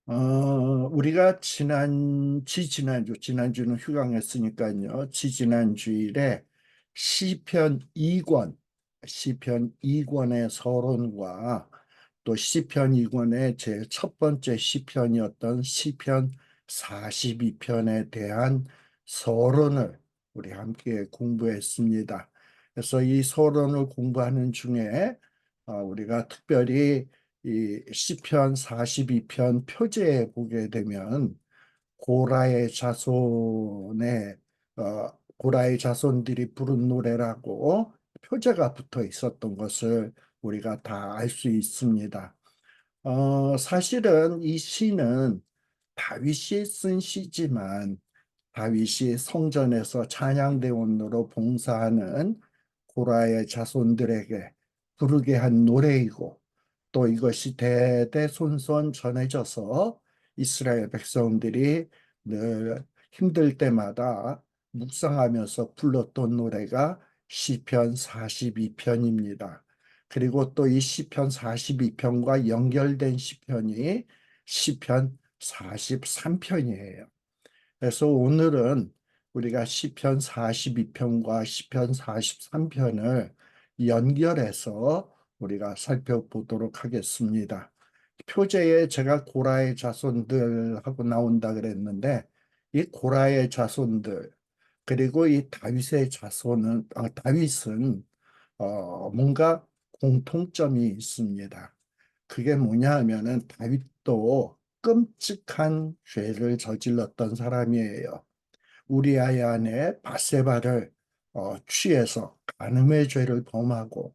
우리가 지난주는 휴강했으니까요. 지난 주일에 시편 2권, 시편 2권의 서론과 또 시편 2권의 제 첫 번째 시편이었던 시편 42편에 대한 서론을 우리 함께 공부했습니다. 그래서 이 서론을 공부하는 중에 우리가 특별히 이 시편 42편 표제에 보게 되면 고라의 자손의 고라의 자손들이 부른 노래라고 표제가 붙어 있었던 것을 우리가 다 알 수 있습니다. 사실은 이 시는 다윗이 쓴 시지만 다윗이 성전에서 찬양대원으로 봉사하는 고라의 자손들에게 부르게 한 노래이고 또 이것이 대대손손 전해져서 이스라엘 백성들이 늘 힘들 때마다 묵상하면서 불렀던 노래가 시편 42편입니다. 그리고 또 이 시편 42편과 연결된 시편이 시편 43편이에요. 그래서 오늘은 우리가 시편 42편과 시편 43편을 연결해서 우리가 살펴보도록 하겠습니다. 표제에 제가 고라의 자손들하고 나온다 그랬는데 이 고라의 자손들 그리고 이 다윗의 자손은 다윗은 뭔가 공통점이 있습니다. 그게 뭐냐 하면은 다윗도 끔찍한 죄를 저질렀던 사람이에요. 우리아의 아내 바세바를 취해서 간음의 죄를 범하고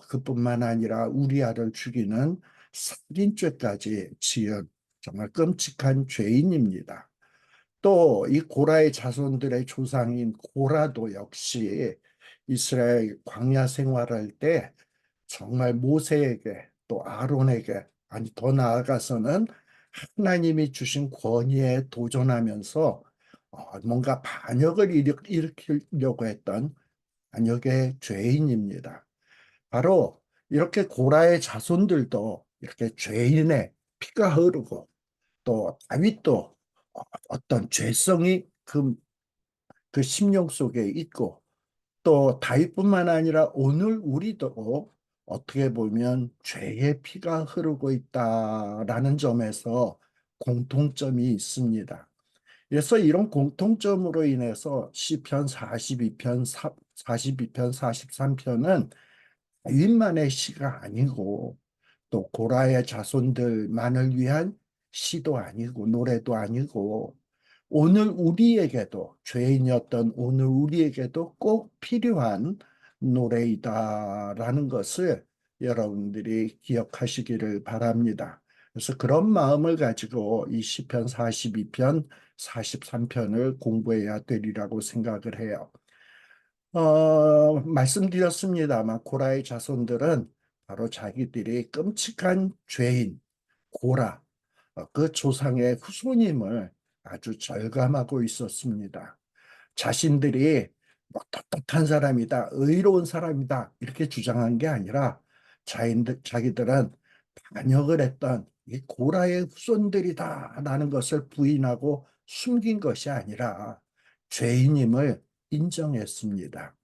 그뿐만 아니라 우리아를 죽이는 살인죄까지 지은 정말 끔찍한 죄인입니다. 또 이 고라의 자손들의 조상인 고라도 역시 이스라엘 광야 생활할 때 정말 모세에게 또 아론에게 아니 더 나아가서는 하나님이 주신 권위에 도전하면서 뭔가 반역을 일으키려고 했던 반역의 죄인입니다. 바로 이렇게 고라의 자손들도 이렇게 죄인의 피가 흐르고 또 다윗도 어떤 죄성이 그 심령 속에 있고 또 다윗뿐만 아니라 오늘 우리도 어떻게 보면 죄의 피가 흐르고 있다라는 점에서 공통점이 있습니다. 그래서 이런 공통점으로 인해서 시편 42편, 42편, 43편은 다윗만의 시가 아니고 또 고라의 자손들만을 위한 시도 아니고 노래도 아니고 오늘 우리에게도 죄인이었던 오늘 우리에게도 꼭 필요한 노래이다라는 것을 여러분들이 기억하시기를 바랍니다. 그래서 그런 마음을 가지고 이 시편 42편, 43편을 공부해야 되리라고 생각을 해요. 말씀드렸습니다만 고라의 자손들은 바로 자기들이 끔찍한 죄인 고라 그 조상의 후손임을 아주 절감하고 있었습니다. 자신들이 뭐 떳떳한 사람이다, 의로운 사람이다 이렇게 주장한 게 아니라 자기들은 반역을 했던 이 고라의 후손들이다라는 것을 부인하고 숨긴 것이 아니라 죄인임을 인정했습니다.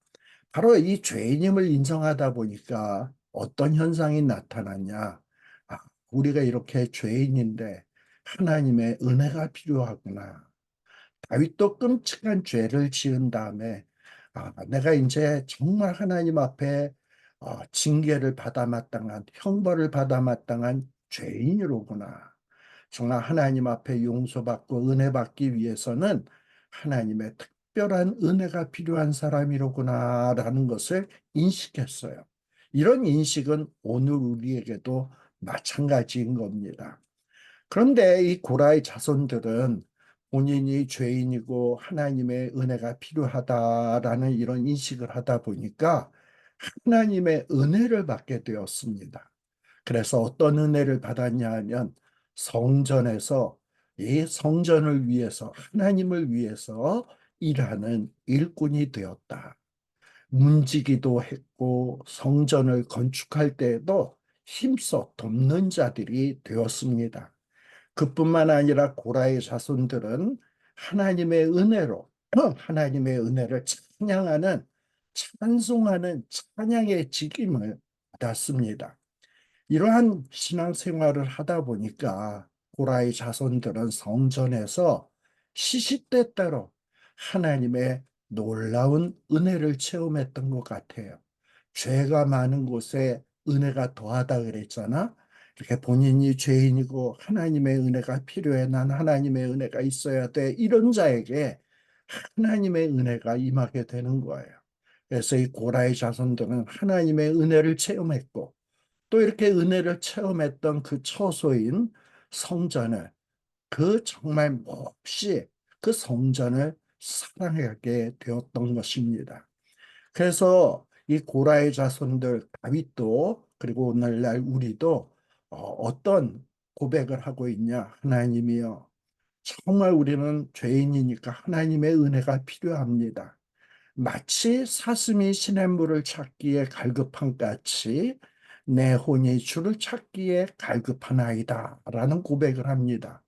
바로 이 죄인임을 인정하다 보니까 어떤 현상이 나타났냐? 아, 우리가 이렇게 죄인인데 하나님의 은혜가 필요하구나. 다윗도 끔찍한 죄를 지은 다음에 내가 이제 정말 하나님 앞에 징계를 받아 마땅한 형벌을 받아 마땅한 죄인이로구나. 정말 하나님 앞에 용서받고 은혜 받기 위해서는 하나님의 특별한 은혜가 필요한 사람이로구나라는 것을 인식했어요. 이런 인식은 오늘 우리에게도 마찬가지인 겁니다. 그런데 이 고라의 자손들은 본인이 죄인이고 하나님의 은혜가 필요하다라는 이런 인식을 하다 보니까 하나님의 은혜를 받게 되었습니다. 그래서 어떤 은혜를 받았냐 하면 성전에서 이 성전을 위해서 하나님을 위해서 일하는 일꾼이 되었다. 문지기도 했고 성전을 건축할 때에도 힘써 돕는 자들이 되었습니다. 그뿐만 아니라 고라의 자손들은 하나님의 은혜로 하나님의 은혜를 찬양하는 찬송하는 찬양의 직임을 받았습니다. 이러한 신앙생활을 하다 보니까 고라의 자손들은 성전에서 시시때때로 하나님의 놀라운 은혜를 체험했던 것 같아요. 죄가 많은 곳에 은혜가 더하다 그랬잖아. 이렇게 본인이 죄인이고 하나님의 은혜가 필요해. 난 하나님의 은혜가 있어야 돼. 이런 자에게 하나님의 은혜가 임하게 되는 거예요. 그래서 이 고라의 자손들은 하나님의 은혜를 체험했고 또 이렇게 은혜를 체험했던 그 처소인 성전을 정말 몹시 그 성전을 사랑하게 되었던 것입니다. 그래서 이 고라의 자손들 다윗도 그리고 오늘날 우리도 어떤 고백을 하고 있냐? 하나님이여, 정말 우리는 죄인이니까 하나님의 은혜가 필요합니다. 마치 사슴이 시냇물을 찾기에 갈급한 같이 내 혼이 주를 찾기에 갈급하나이다 라는 고백을 합니다.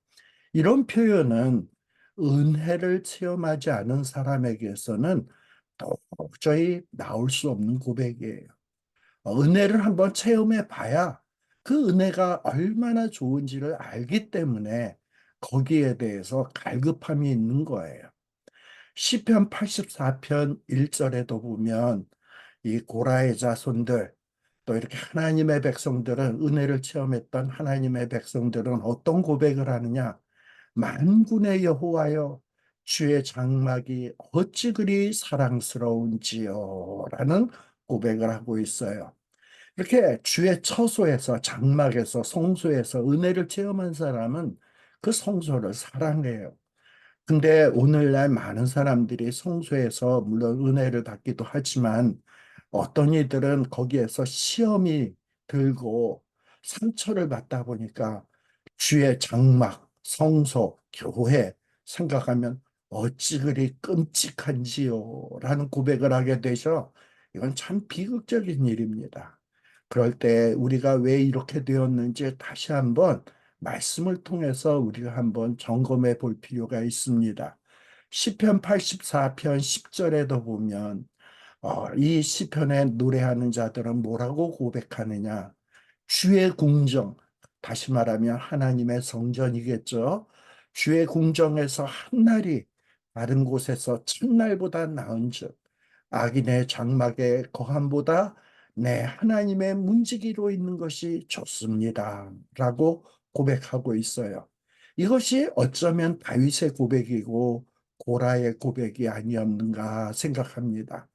이런 표현은 은혜를 체험하지 않은 사람에게서는 도저히 나올 수 없는 고백이에요. 은혜를 한번 체험해 봐야 그 은혜가 얼마나 좋은지를 알기 때문에 거기에 대해서 갈급함이 있는 거예요. 시편 84편 1절에도 보면 이 고라의 자손들 또 이렇게 하나님의 백성들은 은혜를 체험했던 하나님의 백성들은 어떤 고백을 하느냐? 만군의 여호와여 주의 장막이 어찌 그리 사랑스러운지요 라는 고백을 하고 있어요. 이렇게 주의 처소에서 장막에서 성소에서 은혜를 체험한 사람은 그 성소를 사랑해요. 근데 오늘날 많은 사람들이 성소에서 물론 은혜를 받기도 하지만 어떤 이들은 거기에서 시험이 들고 상처를 받다 보니까 주의 장막, 성소, 교회 생각하면 어찌 그리 끔찍한지요 라는 고백을 하게 되죠. 이건 참 비극적인 일입니다. 그럴 때 우리가 왜 이렇게 되었는지 다시 한번 말씀을 통해서 우리가 한번 점검해 볼 필요가 있습니다. 시편 84편 10절에도 보면 이 시편에 노래하는 자들은 뭐라고 고백하느냐? 주의 궁정, 다시 말하면 하나님의 성전이겠죠. 주의 궁정에서 한날이 다른 곳에서 첫날보다 나은즉 악인의 장막의 거함보다 내 하나님의 문지기로 있는 것이 좋습니다. 라고 고백하고 있어요. 이것이 어쩌면 다윗의 고백이고 고라의 고백이 아니었는가 생각합니다.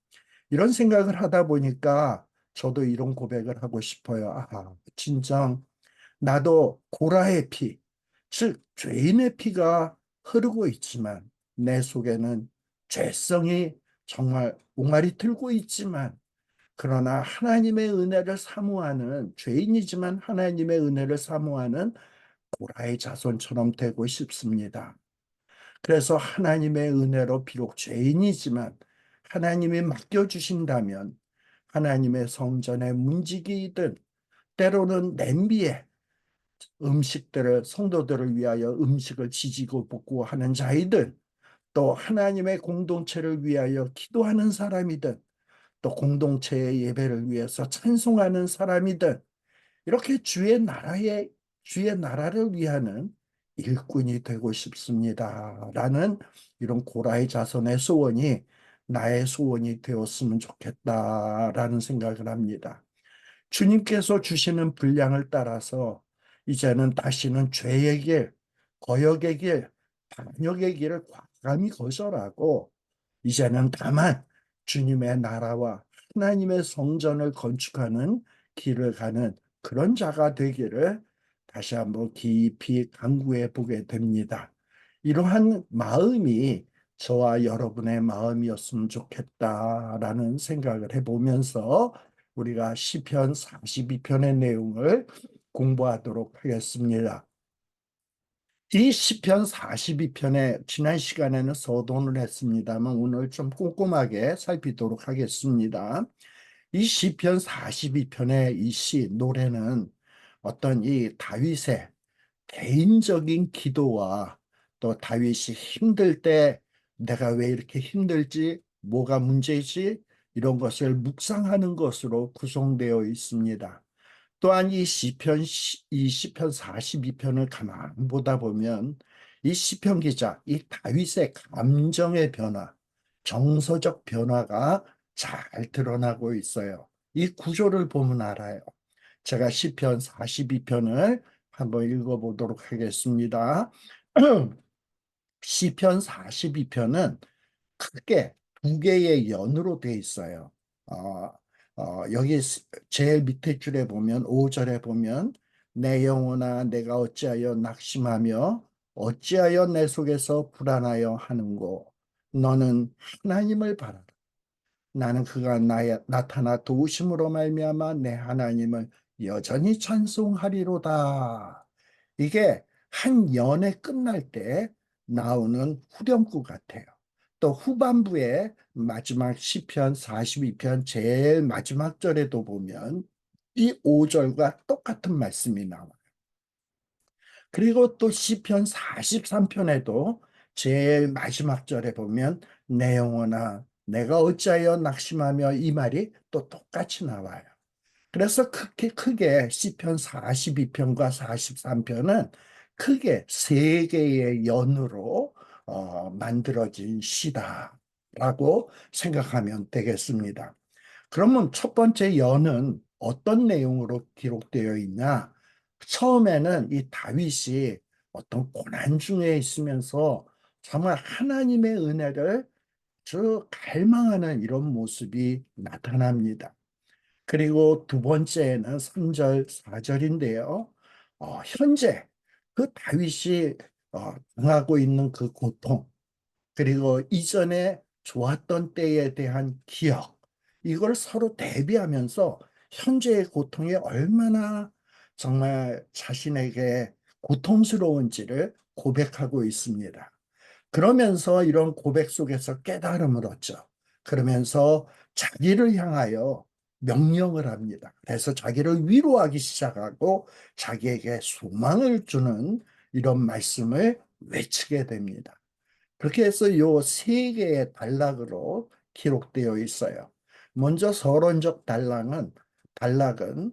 이런 생각을 하다 보니까 저도 이런 고백을 하고 싶어요. 진정 나도 고라의 피, 즉 죄인의 피가 흐르고 있지만 내 속에는 죄성이 정말 옹알이 들고 있지만 그러나 하나님의 은혜를 사모하는 죄인이지만 하나님의 은혜를 사모하는 고라의 자손처럼 되고 싶습니다. 그래서 하나님의 은혜로 비록 죄인이지만 하나님이 맡겨주신다면 하나님의 성전의 문지기이든 때로는 냄비에 음식들을 성도들을 위하여 음식을 지지고 볶고 하는 자이든 또 하나님의 공동체를 위하여 기도하는 사람이든 또 공동체의 예배를 위해서 찬송하는 사람이든 이렇게 주의 나라를 위하는 일꾼이 되고 싶습니다. 라는 이런 고라의 자손의 소원이 나의 소원이 되었으면 좋겠다라는 생각을 합니다. 주님께서 주시는 분량을 따라서 이제는 다시는 죄의 길, 거역의 길, 반역의 길을 과감히 거절하고 이제는 다만 주님의 나라와 하나님의 성전을 건축하는 길을 가는 그런 자가 되기를 다시 한번 깊이 간구해 보게 됩니다. 이러한 마음이 저와 여러분의 마음이었으면 좋겠다라는 생각을 해보면서 우리가 시편 42편의 내용을 공부하도록 하겠습니다. 이 시편 42편에 지난 시간에는 서론을 했습니다만 오늘 좀 꼼꼼하게 살피도록 하겠습니다. 이 시편 42편의 이 노래는 어떤 이 다윗의 개인적인 기도와 또 다윗이 힘들 때 내가 왜 이렇게 힘들지? 뭐가 문제지? 이런 것을 묵상하는 것으로 구성되어 있습니다. 또한 이 시편 42편을 가만 보다 보면 이 시편 기자, 이 다윗의 감정의 변화, 정서적 변화가 잘 드러나고 있어요. 이 구조를 보면 알아요. 제가 시편 42편을 한번 읽어보도록 하겠습니다. 시편 42편은 크게 두 개의 연으로 되어 있어요. 어, 여기 제일 밑에 줄에 보면 5절에 보면 내 영혼아 내가 어찌하여 낙심하며 어찌하여 내 속에서 불안하여 하는고 너는 하나님을 바라라. 나는 그가 나타나 도우심으로 말미암아 내 하나님을 여전히 찬송하리로다. 이게 한 연에 끝날 때 나오는 후렴구 같아요. 또 후반부에 마지막 시편 42편 제일 마지막 절에도 보면 이 5절과 똑같은 말씀이 나와요. 그리고 또 시편 43편에도 제일 마지막 절에 보면 내 영혼아 내가 어찌하여 낙심하며 이 말이 또 똑같이 나와요. 그래서 크게 시편 42편과 43편은 크게 세 개의 연으로 만들어진 시다라고 생각하면 되겠습니다. 그러면 첫 번째 연은 어떤 내용으로 기록되어 있냐? 처음에는 이 다윗이 어떤 고난 중에 있으면서 정말 하나님의 은혜를 쭉 갈망하는 이런 모습이 나타납니다. 그리고 두 번째는 3절, 4절인데요. 현재 그 다윗이 당하고 있는 그 고통, 그리고 이전에 좋았던 때에 대한 기억, 이걸 서로 대비하면서 현재의 고통이 얼마나 정말 자신에게 고통스러운지를 고백하고 있습니다. 그러면서 이런 고백 속에서 깨달음을 얻죠. 그러면서 자기를 향하여 명령을 합니다. 그래서 자기를 위로하기 시작하고 자기에게 소망을 주는 이런 말씀을 외치게 됩니다. 그렇게 해서 요 세 개의 단락으로 기록되어 있어요. 먼저 서론적 단락은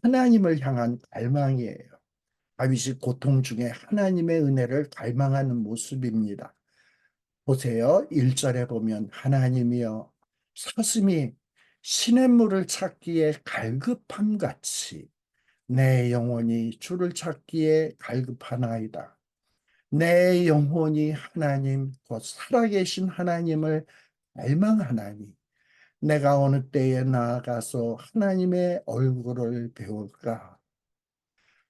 하나님을 향한 갈망이에요. 다윗이 고통 중에 하나님의 은혜를 갈망하는 모습입니다. 보세요. 1절에 보면 하나님이여 사슴이 시냇물을 찾기에 갈급함 같이 내 영혼이 주를 찾기에 갈급하나이다. 내 영혼이 하나님 곧 살아계신 하나님을 갈망하나니 내가 어느 때에 나아가서 하나님의 얼굴을 배울까.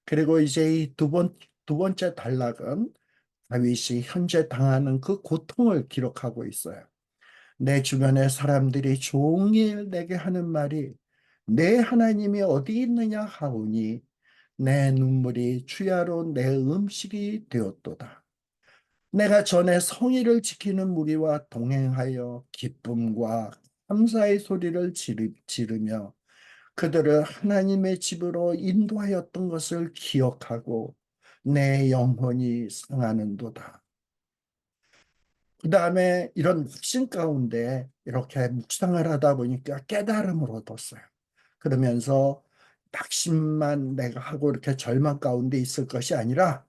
그리고 이제 이 두 번째 단락은 다윗이 현재 당하는 그 고통을 기록하고 있어요. 내 주변의 사람들이 종일 내게 하는 말이 내 하나님이 어디 있느냐 하오니 내 눈물이 주야로 내 음식이 되었도다. 내가 전에 성의를 지키는 무리와 동행하여 기쁨과 감사의 소리를 지르며 그들을 하나님의 집으로 인도하였던 것을 기억하고 내 영혼이 상하는도다. 그 다음에 이런 확신 가운데 이렇게 묵상을 하다 보니까 깨달음을 얻었어요. 그러면서 낙심만 내가 하고 이렇게 절망 가운데 있을 것이 아니라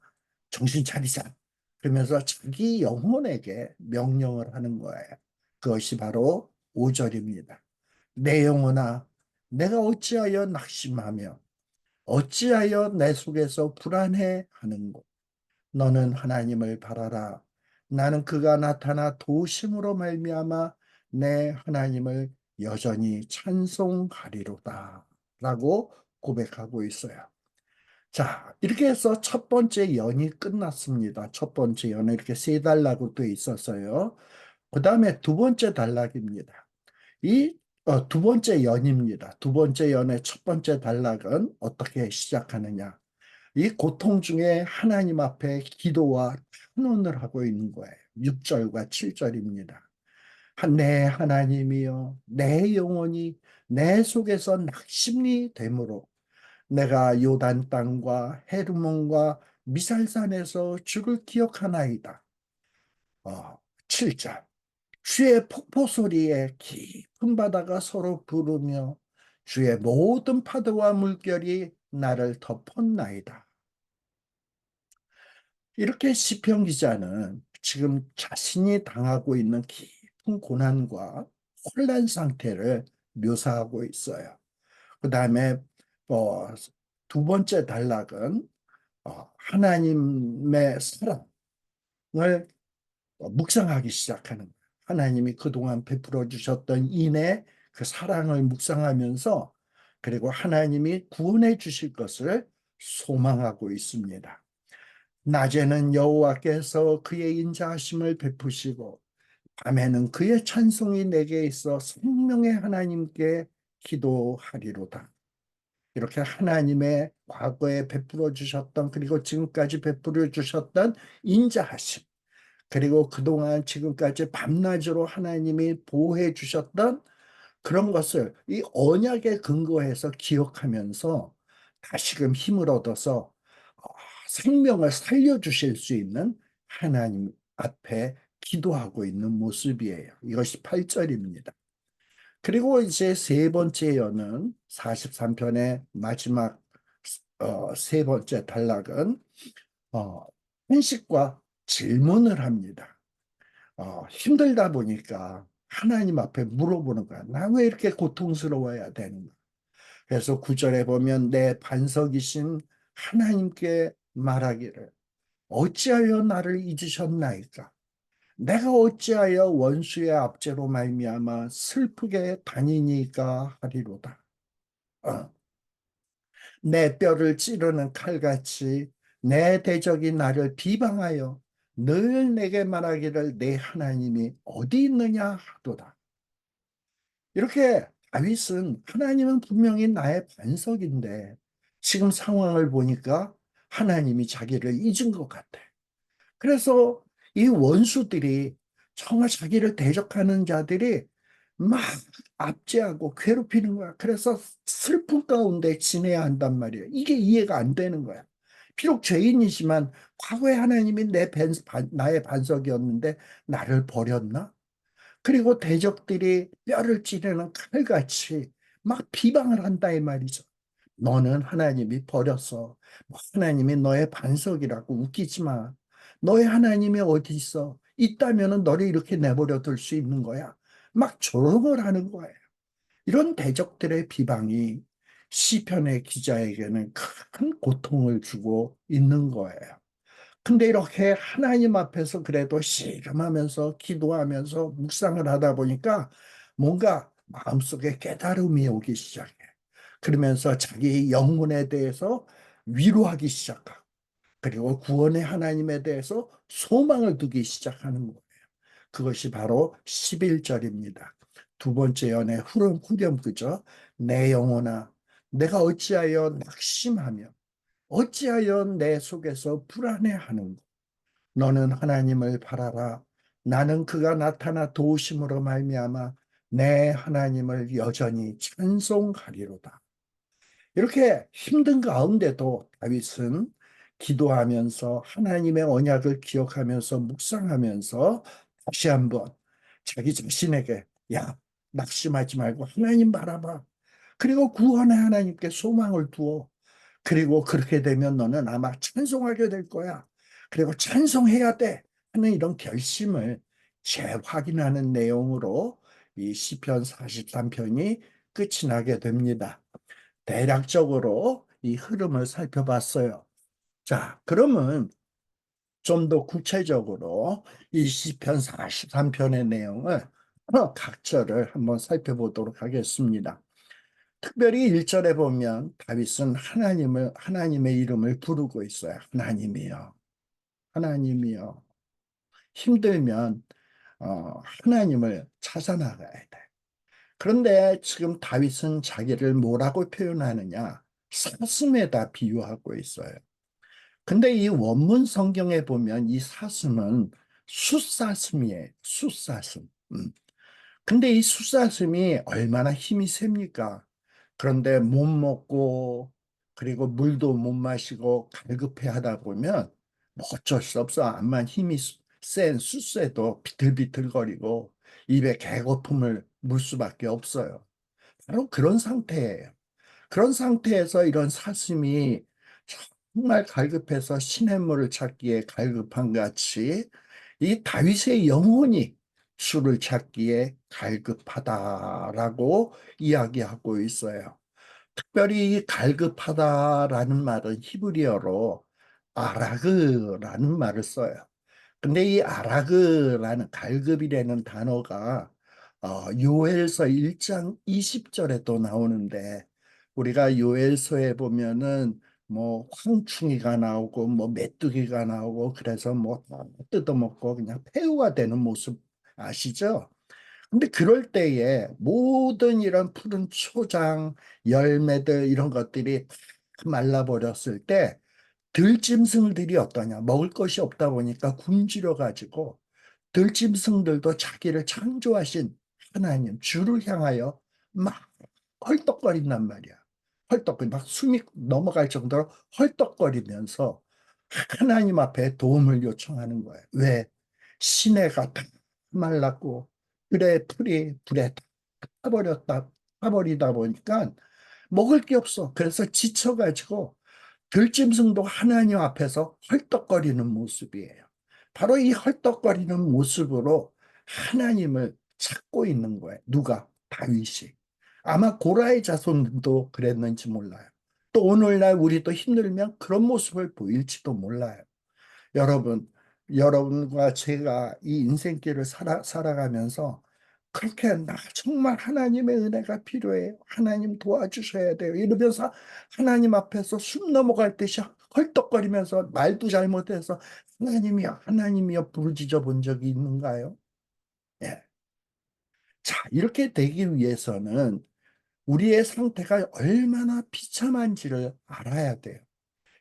정신 차리자. 그러면서 자기 영혼에게 명령을 하는 거예요. 그것이 바로 5절입니다. 내 영혼아, 내가 어찌하여 낙심하며 어찌하여 내 속에서 불안해 하는고. 너는 하나님을 바라라. 나는 그가 나타나 도우심으로 말미암아 내 하나님을 여전히 찬송하리로다. 라고 고백하고 있어요. 자, 이렇게 해서 첫 번째 연이 끝났습니다. 첫 번째 연은 이렇게 세 단락으로 되어 있었어요. 그 다음에 두 번째 단락입니다. 이 두 번째 연입니다. 두 번째 연의 첫 번째 단락은 어떻게 시작하느냐? 이 고통 중에 하나님 앞에 기도와 탄원을 하고 있는 거예요. 6절과 7절입니다. 내 하나님이여 내 영혼이 내 속에서 낙심이 되므로 내가 요단 땅과 헤르몬과 미살산에서 주를 기억하나이다. 7절. 주의 폭포 소리에 깊은 바다가 서로 부르며 주의 모든 파도와 물결이 나를 덮었나이다. 이렇게 시편 기자는 지금 자신이 당하고 있는 깊은 고난과 혼란 상태를 묘사하고 있어요. 그 다음에 어, 두 번째 단락은 하나님의 사랑을 묵상하기 시작하는 거예요. 하나님이 그동안 베풀어 주셨던 인애, 그 사랑을 묵상하면서 그리고 하나님이 구원해 주실 것을 소망하고 있습니다. 낮에는 여호와께서 그의 인자하심을 베푸시고 밤에는 그의 찬송이 내게 있어 생명의 하나님께 기도하리로다. 이렇게 하나님의 과거에 베풀어 주셨던 그리고 지금까지 베풀어 주셨던 인자하심 그리고 그동안 지금까지 밤낮으로 하나님이 보호해 주셨던 그런 것을 이 언약에 근거해서 기억하면서 다시금 힘을 얻어서 생명을 살려주실 수 있는 하나님 앞에 기도하고 있는 모습이에요. 이것이 8절입니다. 그리고 이제 세 번째 여는 43편의 마지막 세 번째 단락은 어, 현식과 질문을 합니다. 힘들다 보니까 하나님 앞에 물어보는 거야. 나 왜 이렇게 고통스러워야 되는가? 그래서 9절에 보면 내 반석이신 하나님께 말하기를 어찌하여 나를 잊으셨나이까? 내가 어찌하여 원수의 압제로 말미암아 슬프게 다니니까 하리로다. 어, 내 뼈를 찌르는 칼같이 내 대적이 나를 비방하여 늘 내게 말하기를 내 하나님이 어디 있느냐 하도다. 이렇게 다윗은 하나님은 분명히 나의 반석인데 지금 상황을 보니까 하나님이 자기를 잊은 것 같아. 그래서 이 원수들이 정말 자기를 대적하는 자들이 막 압제하고 괴롭히는 거야. 그래서 슬픔 가운데 지내야 한단 말이에요. 이게 이해가 안 되는 거야. 비록 죄인이지만 과거에 하나님이 나의 반석이었는데 나를 버렸나? 그리고 대적들이 뼈를 찌르는 칼같이 막 비방을 한다 이 말이죠. 너는 하나님이 버렸어. 하나님이 너의 반석이라고 웃기지 마. 너의 하나님이 어디 있어? 있다면 너를 이렇게 내버려 둘 수 있는 거야. 막 조롱을 하는 거예요. 이런 대적들의 비방이 시편의 기자에게는 큰 고통을 주고 있는 거예요. 근데 이렇게 하나님 앞에서 그래도 씨름하면서 기도하면서 묵상을 하다 보니까 뭔가 마음속에 깨달음이 오기 시작해. 그러면서 자기 영혼에 대해서 위로하기 시작하고 그리고 구원의 하나님에 대해서 소망을 두기 시작하는 거예요. 그것이 바로 11절입니다. 두 번째 연의 후렴구죠. 내 영혼아 내가 어찌하여 낙심하며 어찌하여 내 속에서 불안해하는가. 너는 하나님을 바라라. 나는 그가 나타나 도우심으로 말미암아 내 하나님을 여전히 찬송하리로다. 이렇게 힘든 가운데도 다윗은 기도하면서 하나님의 언약을 기억하면서 묵상하면서 다시 한번 자기 자신에게 야, 낙심하지 말고 하나님 바라봐. 그리고 구원의 하나님께 소망을 두어. 그리고 그렇게 되면 너는 아마 찬송하게 될 거야. 그리고 찬송해야 돼 하는 이런 결심을 재확인하는 내용으로 이 시편 43편이 끝이 나게 됩니다. 대략적으로 이 흐름을 살펴봤어요. 자, 그러면 좀 더 구체적으로 이 시편 43편의 내용을 각 절을 한번 살펴보도록 하겠습니다. 특별히 1절에 보면 다윗은 하나님의 이름을 부르고 있어요. 하나님이여, 하나님이여. 힘들면 하나님을 찾아 나가야 돼. 그런데 지금 다윗은 자기를 뭐라고 표현하느냐? 사슴에다 비유하고 있어요. 근데 이 원문 성경에 보면 이 사슴은 숫사슴이에요. 숫사슴. 근데 이 숫사슴이 얼마나 힘이 셉니까? 그런데 못 먹고 그리고 물도 못 마시고 갈급해 하다 보면 뭐 어쩔 수 없어. 암만 힘이 센 숫쇠도 비틀비틀거리고 입에 개거품을 물 수밖에 없어요. 바로 그런 상태예요. 그런 상태에서 이런 사슴이 정말 갈급해서 시냇물을 찾기에 갈급한 같이 이 다윗의 영혼이 주를 찾기에 갈급하다라고 이야기하고 있어요. 특별히 이 갈급하다라는 말은 히브리어로 아라그라는 말을 써요. 근데 이 아라그라는 갈급이라는 단어가 요엘서 1장 20절에 또 나오는데 우리가 요엘서에 보면은 뭐 황충이가 나오고 뭐 메뚜기가 나오고 그래서 뭐 다 뜯어먹고 그냥 폐허가 되는 모습 아시죠? 근데 그럴 때에 모든 이런 푸른 초장, 열매들 이런 것들이 다 말라버렸을 때 들짐승들이 어떠냐? 먹을 것이 없다 보니까 굶주려 가지고 들짐승들도 자기를 창조하신 하나님, 주를 향하여 막 헐떡거린단 말이야. 헐떡거리, 막 숨이 넘어갈 정도로 헐떡거리면서 하나님 앞에 도움을 요청하는 거예요. 왜? 시내가 다 말랐고, 들의 풀이 불에 다 타버리다 보니까 먹을 게 없어. 그래서 지쳐가지고 들짐승도 하나님 앞에서 헐떡거리는 모습이에요. 바로 이 헐떡거리는 모습으로 하나님을 찾고 있는 거예요. 누가? 다윗이. 아마 고라의 자손도 그랬는지 몰라요. 또 오늘날 우리도 힘들면 그런 모습을 보일지도 몰라요. 여러분, 여러분과 제가 이 인생길을 살아가면서 그렇게 나 정말 하나님의 은혜가 필요해요. 하나님 도와주셔야 돼요. 이러면서 하나님 앞에서 숨 넘어갈 듯이 헐떡거리면서 말도 잘못해서 하나님이여, 하나님이여 부르짖어 본 적이 있는가요? 예. 자, 이렇게 되기 위해서는 우리의 상태가 얼마나 비참한지를 알아야 돼요.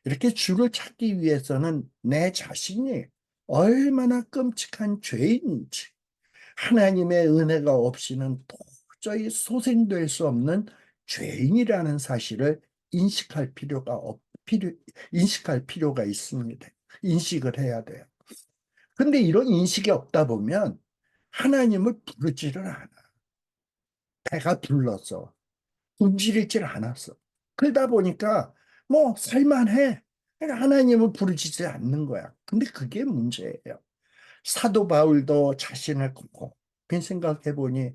이렇게 주를 찾기 위해서는 내 자신이 얼마나 끔찍한 죄인인지, 하나님의 은혜가 없이는 도저히 소생될 수 없는 죄인이라는 사실을 인식할 인식할 필요가 있습니다. 인식을 해야 돼요. 근데 이런 인식이 없다 보면 하나님을 부르지를 않아. 배가 불렀어. 움직이질 않았어. 그러다 보니까 뭐 살만해. 그러니까 하나님을 부르짖지 않는 거야. 근데 그게 문제예요. 사도 바울도 자신을 곰곰이 생각해 보니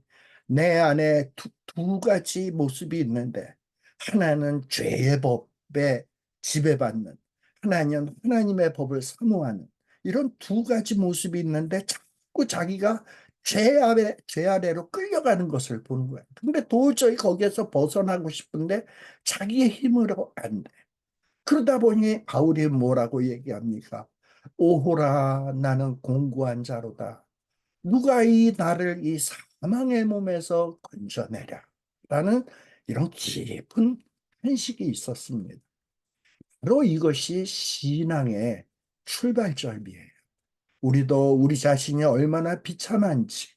내 안에 두 가지 모습이 있는데 하나는 죄의 법에 지배받는, 하나는 하나님의 법을 사모하는 이런 두 가지 모습이 있는데 자꾸 자기가 죄 아래로 끌려가는 것을 보는 거야. 근데 도저히 거기에서 벗어나고 싶은데 자기의 힘으로 안 돼. 그러다 보니 바울이 뭐라고 얘기합니까? 오호라 나는 공고한 자로다. 누가 이 나를 이 사망의 몸에서 건져내랴. 라는 이런 깊은 한식이 있었습니다. 바로 이것이 신앙의 출발점이에요. 우리도 우리 자신이 얼마나 비참한지,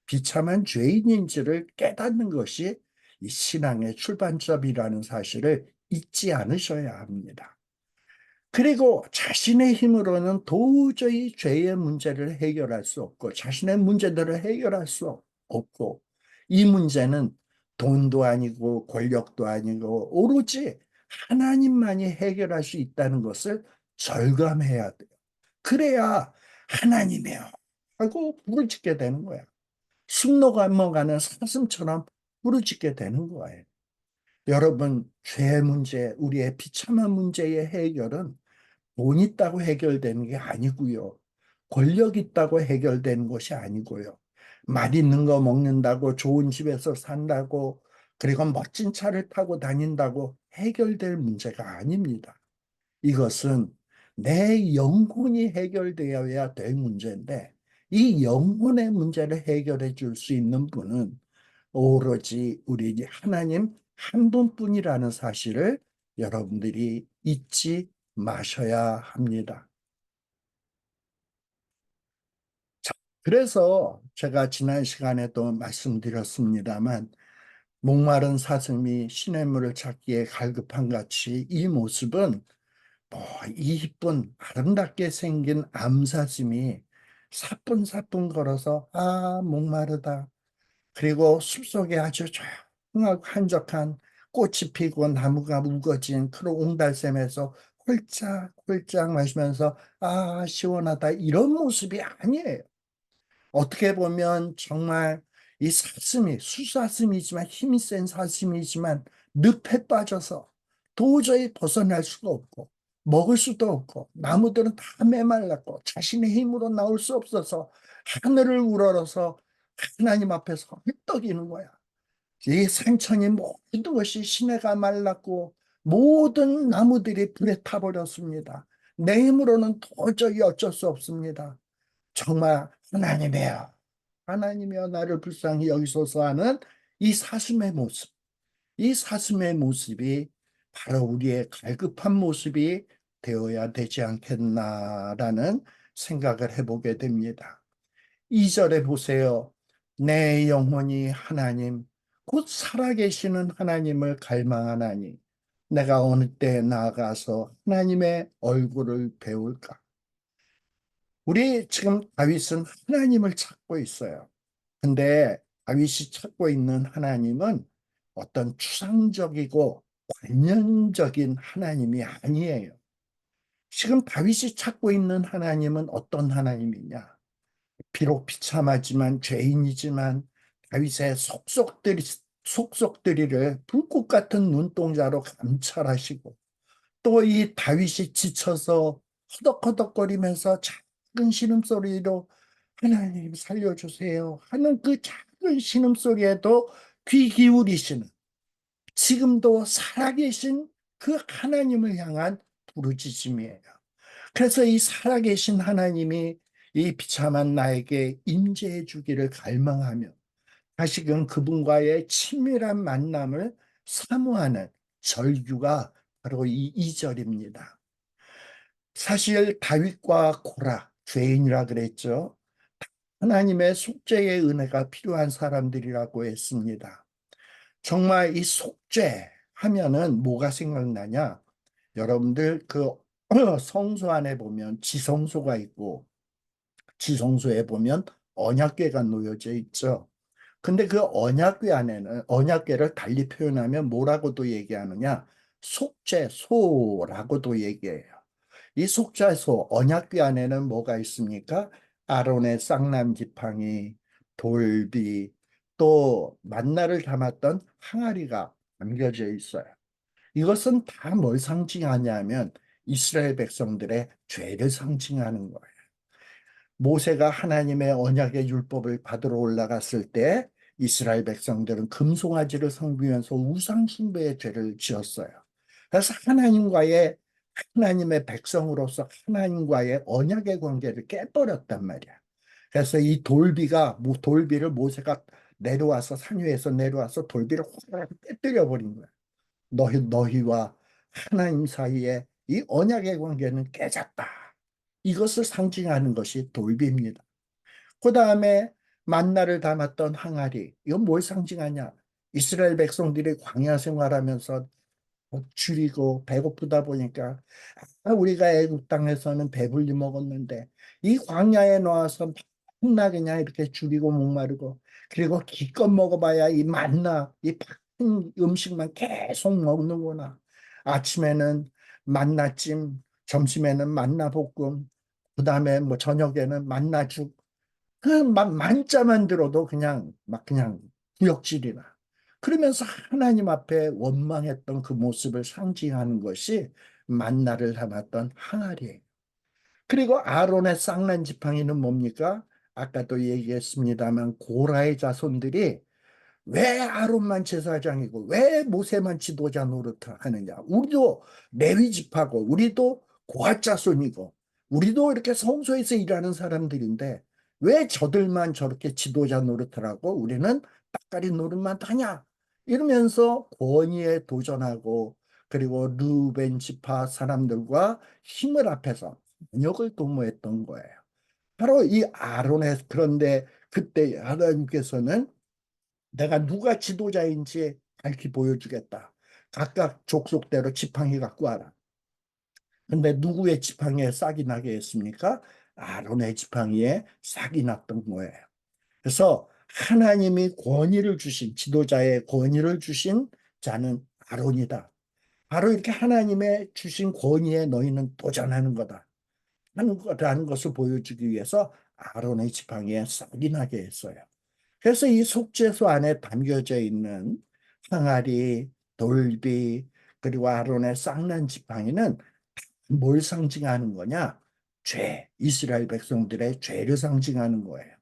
비참한 죄인인지를 깨닫는 것이 이 신앙의 출발점이라는 사실을 잊지 않으셔야 합니다. 그리고 자신의 힘으로는 도저히 죄의 문제를 해결할 수 없고 자신의 문제들을 해결할 수 없고 이 문제는 돈도 아니고 권력도 아니고 오로지 하나님만이 해결할 수 있다는 것을 절감해야 돼요. 그래야 하나님이요 하고 부르짖게 되는 거야. 숨 넘어가는 사슴처럼 부르짖게 되는 거예요. 여러분, 죄 문제, 우리의 비참한 문제의 해결은 돈 있다고 해결되는 게 아니고요. 권력 있다고 해결되는 것이 아니고요. 맛있는 거 먹는다고 좋은 집에서 산다고 그리고 멋진 차를 타고 다닌다고 해결될 문제가 아닙니다. 이것은 내 영혼이 해결되어야 될 문제인데 이 영혼의 문제를 해결해 줄 수 있는 분은 오로지 우리 하나님 한 분뿐이라는 사실을 여러분들이 잊지 마셔야 합니다. 자, 그래서 제가 지난 시간에도 말씀드렸습니다만 목마른 사슴이 시냇물을 찾기에 갈급한 같이 이 모습은 뭐 이쁜 아름답게 생긴 암사슴이 사뿐사뿐 걸어서 아 목마르다. 그리고 숲속에 아주 조용하고 한적한 꽃이 피고 나무가 우거진 그런 옹달샘에서 홀짝홀짝 마시면서 아 시원하다 이런 모습이 아니에요. 어떻게 보면 정말 이 사슴이 수사슴이지만 힘이 센 사슴이지만 늪에 빠져서 도저히 벗어날 수가 없고 먹을 수도 없고 나무들은 다 메말랐고 자신의 힘으로 나올 수 없어서 하늘을 우러러서 하나님 앞에서 헐떡이는 거야. 이 산천이 모든 것이 시내가 말랐고 모든 나무들이 불에 타버렸습니다. 내 힘으로는 도저히 어쩔 수 없습니다. 정말 하나님이여, 하나님이여 나를 불쌍히 여기소서 하는 이 사슴의 모습, 이 사슴의 모습이 바로 우리의 갈급한 모습이 되어야 되지 않겠나라는 생각을 해보게 됩니다. 2절에 보세요. 내 영혼이 하나님, 곧 살아계시는 하나님을 갈망하나니 내가 어느 때 나아가서 하나님의 얼굴을 배울까? 우리 지금 다윗은 하나님을 찾고 있어요. 근데 다윗이 찾고 있는 하나님은 어떤 추상적이고 관념적인 하나님이 아니에요. 지금 다윗이 찾고 있는 하나님은 어떤 하나님이냐? 비록 비참하지만 죄인이지만 다윗의 속속들이를 불꽃 같은 눈동자로 감찰하시고 또 이 다윗이 지쳐서 허덕허덕거리면서 작은 신음소리로 하나님 살려주세요 하는 그 작은 신음소리에도 귀 기울이시는 지금도 살아계신 그 하나님을 향한 부르짖음이에요. 그래서 이 살아계신 하나님이 이 비참한 나에게 임재해 주기를 갈망하며 다시금 그분과의 친밀한 만남을 사모하는 절규가 바로 이 2절입니다. 사실 다윗과 고라, 죄인이라 그랬죠. 하나님의 속죄의 은혜가 필요한 사람들이라고 했습니다. 정말 이 속죄 하면은 뭐가 생각나냐? 여러분들 그 성소 안에 보면 지성소가 있고 지성소에 보면 언약궤가 놓여져 있죠. 근데 그 언약궤 안에는 언약궤를 달리 표현하면 뭐라고도 얘기하느냐? 속죄소라고도 얘기해요. 이 속죄소 언약궤 안에는 뭐가 있습니까? 아론의 쌍난 지팡이, 돌비, 또 만나를 담았던 항아리가 담겨져 있어요. 이것은 다 뭘 상징하냐면 이스라엘 백성들의 죄를 상징하는 거예요. 모세가 하나님의 언약의 율법을 받으러 올라갔을 때 이스라엘 백성들은 금송아지를 섬기면서 우상 숭배의 죄를 지었어요. 그래서 하나님의 백성으로서 하나님과의 언약의 관계를 깨버렸단 말이야. 그래서 이 돌비를 모세가 내려와서 산 위에서 내려와서 돌비를 확 깨뜨려 버린 거야. 너희와 하나님 사이에 이 언약의 관계는 깨졌다. 이것을 상징하는 것이 돌비입니다. 그 다음에 만나를 담았던 항아리. 이건 뭘 상징하냐? 이스라엘 백성들이 광야 생활하면서 줄이고 배고프다 보니까 우리가 애굽 땅에서는 배불리 먹었는데 이 광야에 나와서 맨날 그냥 이렇게 줄이고 목마르고 그리고 기껏 먹어봐야 이 만나 이 바쁜 음식만 계속 먹는구나. 아침에는 만나찜, 점심에는 만나볶음, 그다음에 뭐 저녁에는 만나죽. 그 만자만 들어도 그냥 막 그냥 구역질이나. 그러면서 하나님 앞에 원망했던 그 모습을 상징하는 것이 만나를 담았던 항아리예요. 그리고 아론의 쌍난 지팡이는 뭡니까? 아까도 얘기했습니다만 고라의 자손들이 왜 아론만 제사장이고 왜 모세만 지도자 노릇을 하느냐? 우리도 레위 지파고 우리도 고핫 자손이고 우리도 이렇게 성소에서 일하는 사람들인데 왜 저들만 저렇게 지도자 노릇을 하고 우리는 따까리 노릇만 하냐? 이러면서 권위에 도전하고 그리고 르벤 지파 사람들과 힘을 합해서 반역을 도모했던 거예요. 바로 이 아론의 그런데 그때 하나님께서는 내가 누가 지도자인지 밝히 보여주겠다. 각각 족속대로 지팡이 갖고 와라. 근데 누구의 지팡이에 싹이 나게 했습니까? 아론의 지팡이에 싹이 났던 거예요. 그래서 하나님이 권위를 주신, 지도자의 권위를 주신 자는 아론이다. 바로 이렇게 하나님의 주신 권위에 너희는 도전하는 거다. 하는 거라는 것을 보여주기 위해서 아론의 지팡이에 싹이 나게 했어요. 그래서 이 속죄소 안에 담겨져 있는 항아리, 돌비, 그리고 아론의 쌍난 지팡이는 뭘 상징하는 거냐? 죄, 이스라엘 백성들의 죄를 상징하는 거예요.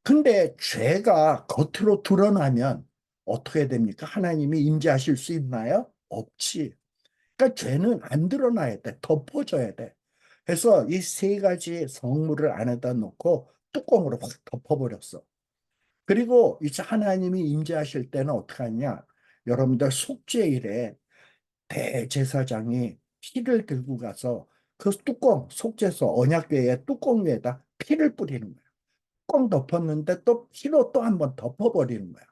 근데 죄가 겉으로 드러나면 어떻게 됩니까? 하나님이 임재하실 수 있나요? 없지. 그러니까 죄는 안 드러나야 돼. 덮어져야 돼. 그래서 이 세 가지 성물을 안에다 놓고 뚜껑으로 확 덮어버렸어. 그리고 이제 하나님이 임재하실 때는 어떻게 하냐? 여러분들 속죄일에 대제사장이 피를 들고 가서 그 뚜껑, 속죄소, 언약궤의 뚜껑 위에다 피를 뿌리는 거야. 뚜껑 덮었는데 또 피로 또 한 번 덮어버리는 거야.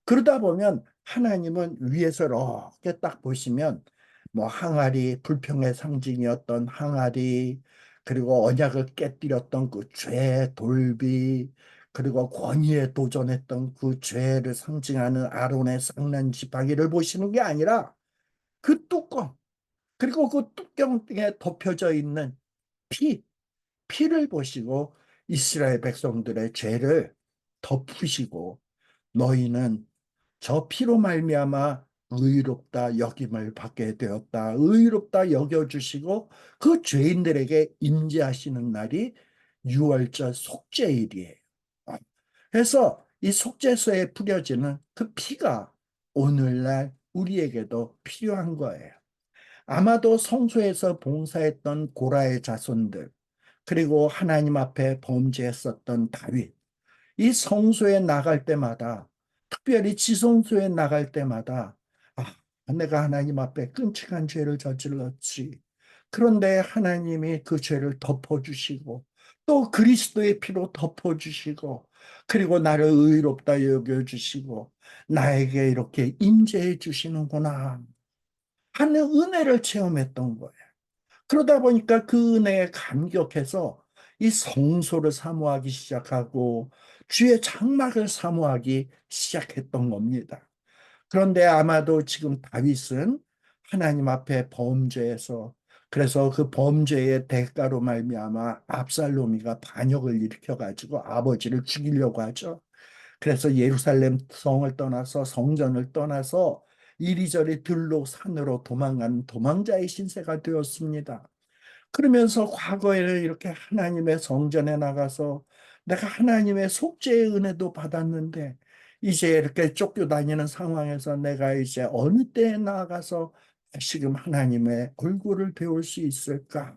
그러다 보면 하나님은 위에서 이렇게 딱 보시면 뭐 항아리, 불평의 상징이었던 항아리, 그리고 언약을 깨뜨렸던 그 죄, 돌비, 그리고 권위에 도전했던 그 죄를 상징하는 아론의 쌍난 지팡이를 보시는 게 아니라 그 뚜껑, 그리고 그 뚜껑에 덮여져 있는 피, 피를 보시고 이스라엘 백성들의 죄를 덮으시고 너희는 저 피로 말미암아 의롭다 여김을 받게 되었다. 의롭다 여겨주시고 그 죄인들에게 임재하시는 날이 6월절 속죄일이에요. 그래서 이 속죄소에 뿌려지는 그 피가 오늘날 우리에게도 필요한 거예요. 아마도 성소에서 봉사했던 고라의 자손들, 그리고 하나님 앞에 범죄했었던 다윗, 이 성소에 나갈 때마다, 특별히 지성소에 나갈 때마다, 아, 내가 하나님 앞에 끔찍한 죄를 저질렀지. 그런데 하나님이 그 죄를 덮어주시고, 또 그리스도의 피로 덮어주시고, 그리고 나를 의롭다 여겨주시고, 나에게 이렇게 임재해 주시는구나 하는 은혜를 체험했던 거예요. 그러다 보니까 그 은혜에 감격해서 이 성소를 사모하기 시작하고 주의 장막을 사모하기 시작했던 겁니다. 그런데 아마도 지금 다윗은 하나님 앞에 범죄해서 그래서 그 범죄의 대가로 말미암아 압살롬이가 반역을 일으켜 가지고 아버지를 죽이려고 하죠. 그래서 예루살렘 성을 떠나서 성전을 떠나서 이리저리 들로 산으로 도망간 도망자의 신세가 되었습니다. 그러면서 과거에는 이렇게 하나님의 성전에 나가서 내가 하나님의 속죄의 은혜도 받았는데 이제 이렇게 쫓겨다니는 상황에서 내가 이제 어느 때에 나가서 지금 하나님의 얼굴을 배울 수 있을까?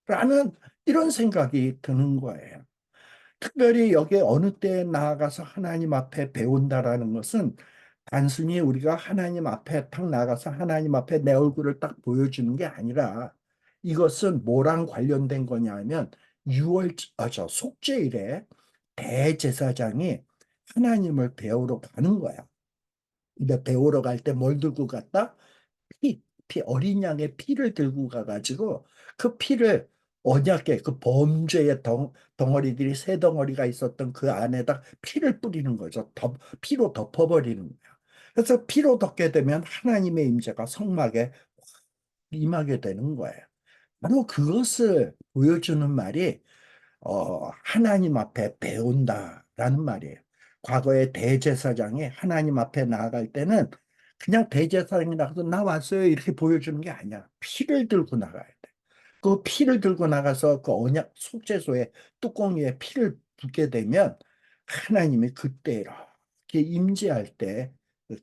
라는 이런 생각이 드는 거예요. 특별히 여기에 어느 때에 나아가서 하나님 앞에 배운다라는 것은 단순히 우리가 하나님 앞에 딱 나가서 하나님 앞에 내 얼굴을 딱 보여주는 게 아니라 이것은 뭐랑 관련된 거냐면 6월, 속죄일에 대제사장이 하나님을 배우러 가는 거야. 근데 배우러 갈 때 뭘 들고 갔다? 어린 양의 피를 들고 가가지고 그 피를 언약의 그 범죄의 덩어리들이 세 덩어리가 있었던 그 안에다 피를 뿌리는 거죠. 피로 덮어버리는 거예요. 그래서 피로 덮게 되면 하나님의 임재가 성막에 임하게 되는 거예요. 바로 그것을 보여주는 말이 하나님 앞에 배운다라는 말이에요. 과거에 대제사장이 하나님 앞에 나아갈 때는 그냥 대제사장이 나가서 나 왔어요 이렇게 보여주는 게 아니야. 피를 들고 나가야 돼. 그 피를 들고 나가서 그 언약 속죄소에 뚜껑 위에 피를 붓게 되면 하나님이 그때 이렇게 임재할 때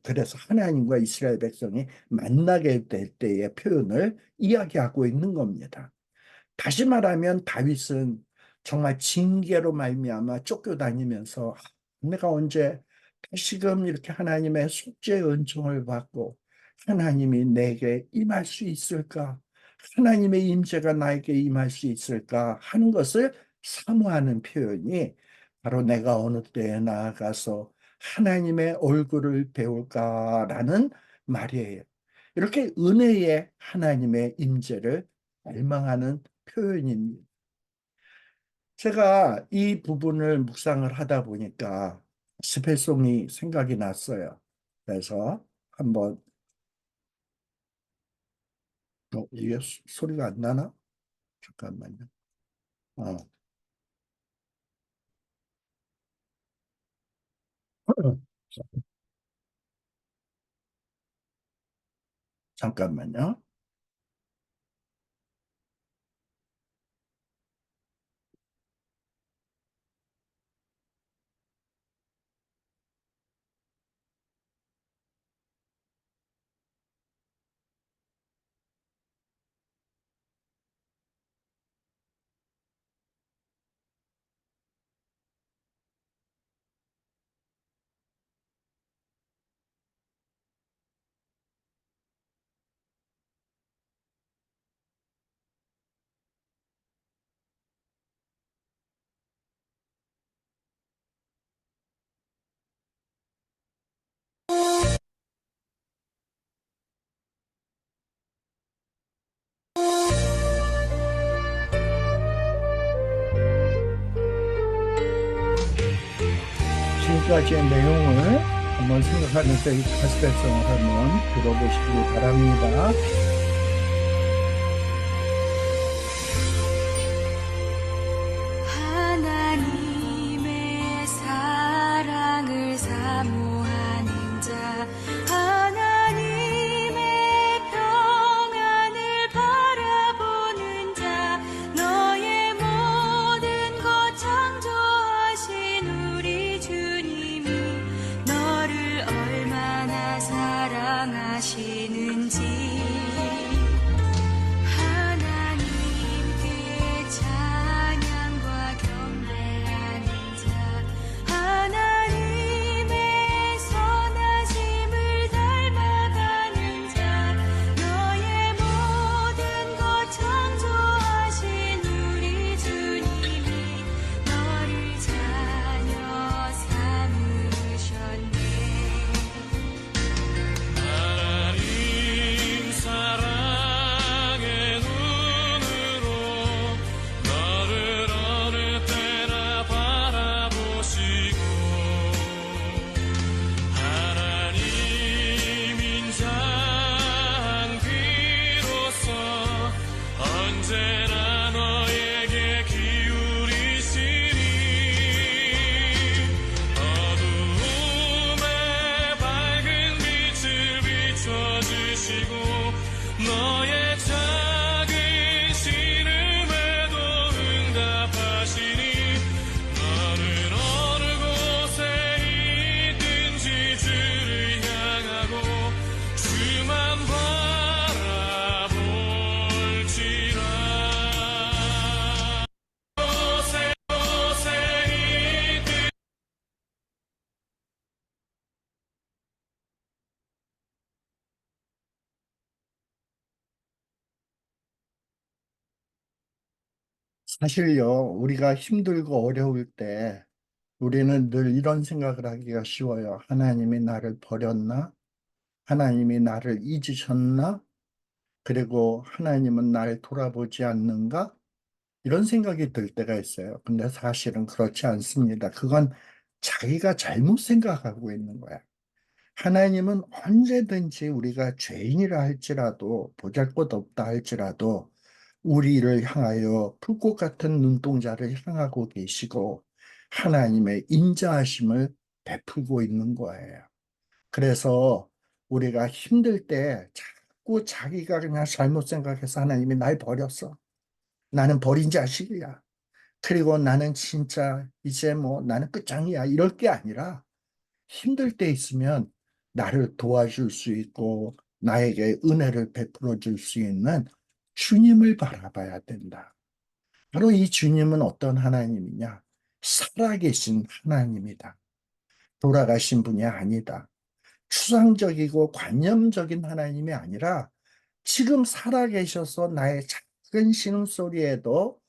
그래서 하나님과 이스라엘 백성이 만나게 될 때의 표현을 이야기하고 있는 겁니다. 다시 말하면 다윗은 정말 징계로 말미암아 쫓겨다니면서 내가 언제 다시금 이렇게 하나님의 속죄의 은총을 받고 하나님이 내게 임할 수 있을까? 하나님의 임재가 나에게 임할 수 있을까? 하는 것을 사모하는 표현이 바로 내가 어느 때에 나아가서 하나님의 얼굴을 배울까라는 말이에요. 이렇게 은혜의 하나님의 임재를 갈망하는 표현입니다. 제가 이 부분을 묵상을 하다 보니까 스페송이 생각이 났어요. 그래서 한번 이게 소리가 안 나나? 잠깐만요. 어, 잠깐만요. 지금까지의 내용을 한번 생각하면서 이 가스펠성을 한번 들어보시기 바랍니다. 하나님의 사랑을 사모하는 자, 하나님의 평안을 바라보는 자, 너의 모든 것 창조하신 우리 주님이 너를 얼마나 사랑하시는지 하나님께 찬양과 경배하는 자, 하나님의 선하심을 닮아가는 자, 너의 모든 것 창조하신 우리 주님이 너를 자녀 삼으셨네. 하나님 사랑의 눈으로 너를 어느 때나 바라보시고 하나님 인자한 귀로서 언제나 너에게 기울이시니 어두움에 밝은 빛을 비춰주시고 너의 작은 신음에도 응답하시니 너는 어느 곳에 있든지 주를 향하고 주만 바라볼지라 곳에 곳에 있든 사실요, 우리가 힘들고 어려울 때 우리는 늘 이런 생각을 하기가 쉬워요. 하나님이 나를 버렸나? 하나님이 나를 잊으셨나? 그리고 하나님은 날 돌아보지 않는가? 이런 생각이 들 때가 있어요. 근데 사실은 그렇지 않습니다. 그건 자기가 잘못 생각하고 있는 거야. 하나님은 언제든지 우리가 죄인이라 할지라도 보잘것없다 할지라도 우리를 향하여 불꽃 같은 눈동자를 향하고 계시고 하나님의 인자하심을 베풀고 있는 거예요. 그래서 우리가 힘들 때 자꾸 자기가 그냥 잘못 생각해서 하나님이 날 버렸어. 나는 버린 자식이야. 그리고 나는 진짜 이제 뭐 나는 끝장이야. 이럴 게 아니라 힘들 때 있으면 나를 도와줄 수 있고 나에게 은혜를 베풀어 줄 수 있는 주님을 바라봐야 된다. 바로 이 주님은 어떤 하나님이냐? 살아계신 하나님이다. 돌아가신 분이 아니다. 추상적이고 관념적인 하나님이 아니라 지금 살아계셔서 나의 작은 신음소리에도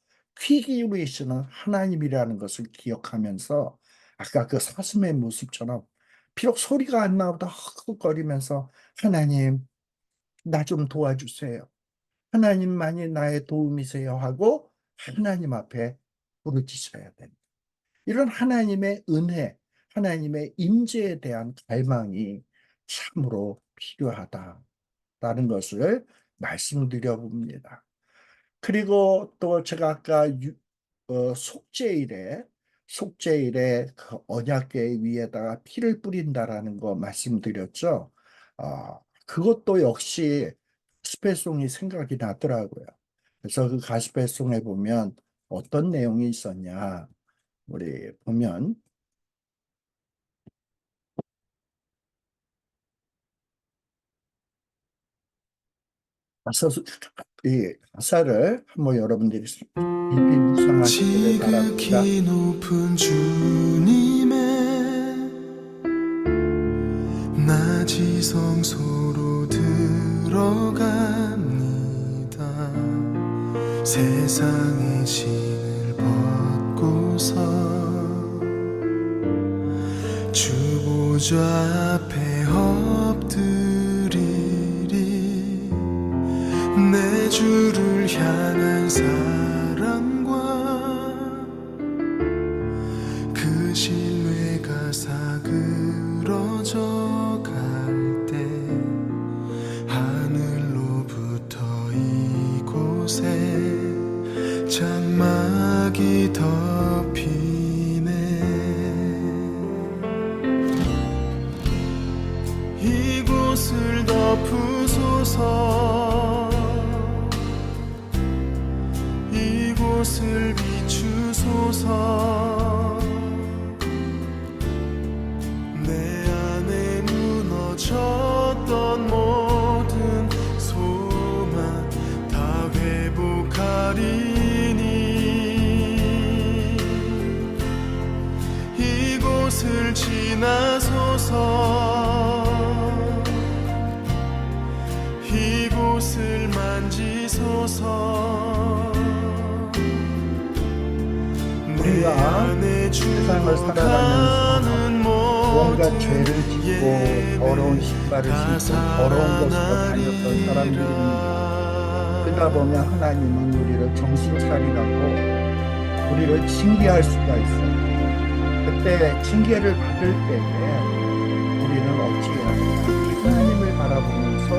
귀 기울이시는 하나님이라는 것을 기억하면서 아까 그 사슴의 모습처럼 비록 소리가 안 나오다 헉헉거리면서 하나님, 나 좀 도와주세요. 하나님만이 나의 도움이세요 하고 하나님 앞에 부르짖어야 됩니다. 이런 하나님의 은혜, 하나님의 임재에 대한 갈망이 참으로 필요하다라는 것을 말씀드려 봅니다. 그리고 또 제가 아까 속죄일에 그 언약궤 위에다가 피를 뿌린다라는 거 말씀드렸죠. 그것도 역시 가스펠송이 생각이 나더라고요. 그래서 그 가스펠송에 보면 어떤 내용이 있었냐, 우리 보면 이 가사를 한번 여러분들이 깊이 묵상하시기를 바랍니다. 지극히 높은 주님의 낮이 성소로 들어갑니다. 세상의 신을 벗고서 주 보좌 앞에 엎드리리. 내 주를 향한 사랑과 그 신뢰가 사그러져 갈 때 하늘로부터 이곳에 장막이 덮이네. 이곳을 덮으소서. 이곳을 비추소서. 내 안에 무너졌던 모든 소망 다 회복하리니. 이곳을 지나소서. 이곳을 만지소서. 우리가 세상을 살아가면서 뭔가 죄를 짓고 더러운 신발을 신고 더러운 것으로 다녔던 사람들입니다. 그러다 보면 하나님은 우리를 정신 차리라고 우리를 징계할 수가 있어요. 그때 징계를 받을 때에 우리는 어찌 해야 하냐, 하나님을 바라보면서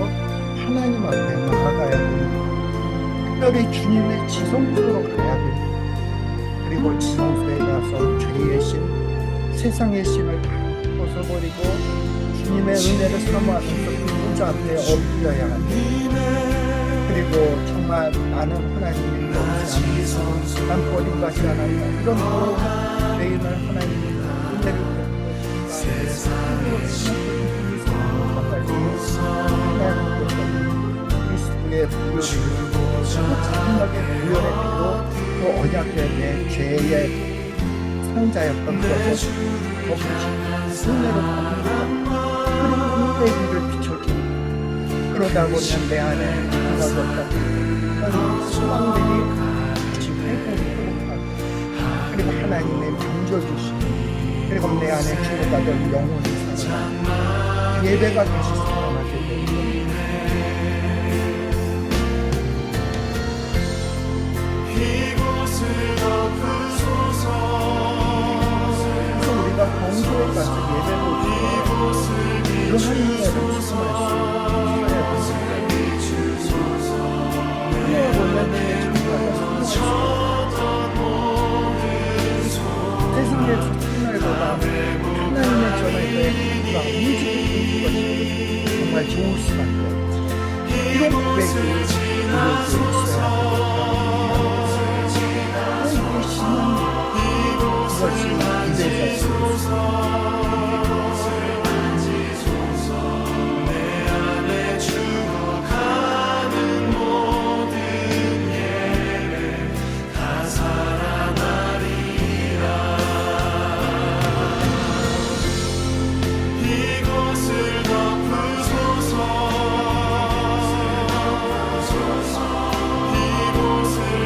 하나님 앞에 나아가야 됩니다. 특별히 주님의 지성소로 가야 됩니다. 그리고 지성소에 가서 죄의 신, 세상의 신을 다 벗어버리고 주님의 은혜를 사모하면서 그 보좌 앞에 엎드려야 합니다. 그리고 정말 나는 하나님이 너무지 않으시고 난 버림받지 않았다, 이런 모든 죄인을 하나님이 은혜를 그리스도의 부요를 자신에게 부여의 피로 또 언약궤의 죄의 상자였던 것을 덮으시고 은혜로 덮는다. 그리고 은혜의 길을 비춰줍니다. 그러다 보면 내 안에 무너졌던 그런 소망들이 다시 회복하고, 그리고 하나님의 만져주시고, 그리고 내 안에 죽어가던 영혼이 살아나고 예배가 다시 살아나게 됩니다. 그래서 우리가 경주에 가서 예배를 드리고 이런 은혜를 추구할 수 있어야 됩니다. 은혜에 보면 내 세상의 첫날보다 하나님의 전화에 우리가 움직이는 것이 정말 좋을 수밖에 없죠. 이런 고백이 우리에게 있어야 합니다. 그것이 기대가 이곳을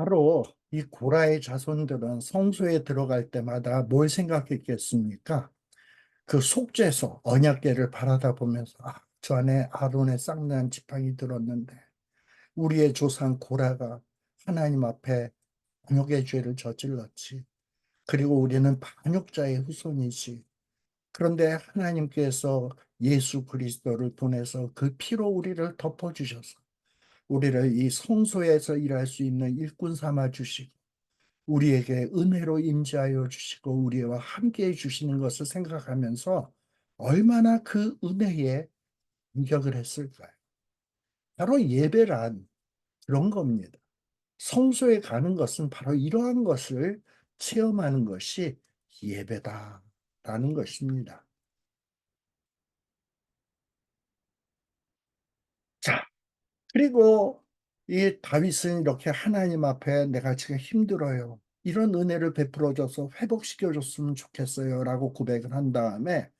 바로 이 고라의 자손들은 성소에 들어갈 때마다 뭘 생각했겠습니까? 그 속죄소, 언약궤를 바라다 보면서 저 안에 아론의 쌍난 지팡이 들었는데 우리의 조상 고라가 하나님 앞에 반역의 죄를 저질렀지. 그리고 우리는 반역자의 후손이지. 그런데 하나님께서 예수 그리스도를 보내서 그 피로 우리를 덮어주셔서 우리를 이 성소에서 일할 수 있는 일꾼 삼아 주시고 우리에게 은혜로 임재하여 주시고 우리와 함께 해 주시는 것을 생각하면서 얼마나 그 은혜에 감격을 했을까요? 바로 예배란 그런 겁니다. 성소에 가는 것은 바로 이러한 것을 체험하는 것이 예배다라는 것입니다. 자, 그리고 이 다윗은 이렇게 하나님 앞에 내가 지금 힘들어요. 이런 은혜를 베풀어 줘서 회복시켜 줬으면 좋겠어요라고 고백을 한 다음에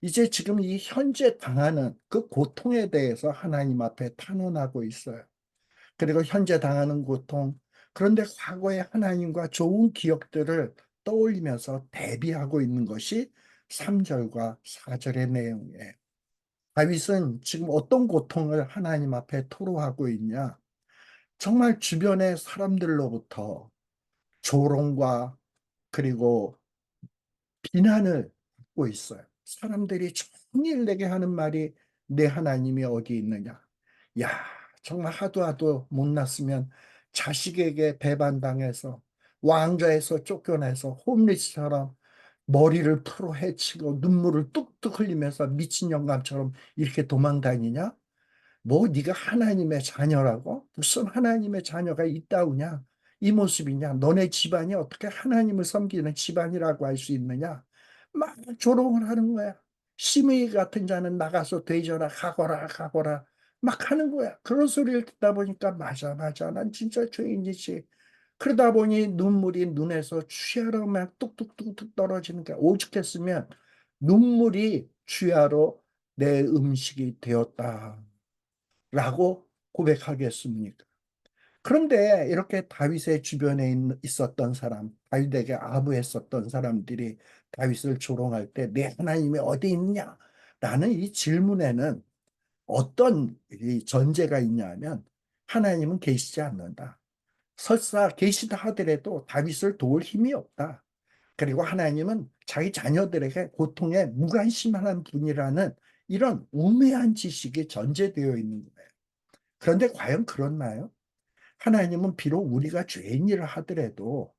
이제 지금 이 현재 당하는 그 고통에 대해서 하나님 앞에 탄원하고 있어요. 그리고 현재 당하는 고통, 그런데 과거의 하나님과 좋은 기억들을 떠올리면서 대비하고 있는 것이 3절과 4절의 내용이에요. 다윗은 지금 어떤 고통을 하나님 앞에 토로하고 있냐? 정말 주변의 사람들로부터 조롱과 그리고 비난을 받고 있어요. 사람들이 종일 내게 하는 말이 "내 하나님이 어디 있느냐." 야, 정말 하도 하도 못났으면 자식에게 배반당해서 왕좌에서 쫓겨나서 홈리스처럼 머리를 풀어 헤치고 눈물을 뚝뚝 흘리면서 미친 영감처럼 이렇게 도망다니냐? 뭐 네가 하나님의 자녀라고? 무슨 하나님의 자녀가 있다우냐? 이 모습이냐? 너네 집안이 어떻게 하나님을 섬기는 집안이라고 할 수 있느냐? 막 조롱을 하는 거야. 심의 같은 자는 나가서 되져라 가거라 가거라 막 하는 거야. 그런 소리를 듣다 보니까 맞아 맞아 난 진짜 죄인이지. 그러다 보니 눈물이 눈에서 취하로 막 뚝뚝뚝뚝 떨어지는 거야. 오죽했으면 눈물이 취하로 내 음식이 되었다. 라고 고백하겠습니까? 그런데 이렇게 다윗의 주변에 있었던 사람, 다윗에게 아부했었던 사람들이 다윗을 조롱할 때 내 하나님이 어디 있느냐? 라는 이 질문에는 어떤 이 전제가 있냐면 하나님은 계시지 않는다. 설사 계시다 하더라도 다윗을 도울 힘이 없다. 그리고 하나님은 자기 자녀들에게 고통에 무관심한 분이라는 이런 우매한 지식이 전제되어 있는 거예요. 그런데 과연 그렇나요? 하나님은 비록 우리가 죄인이라 하더라도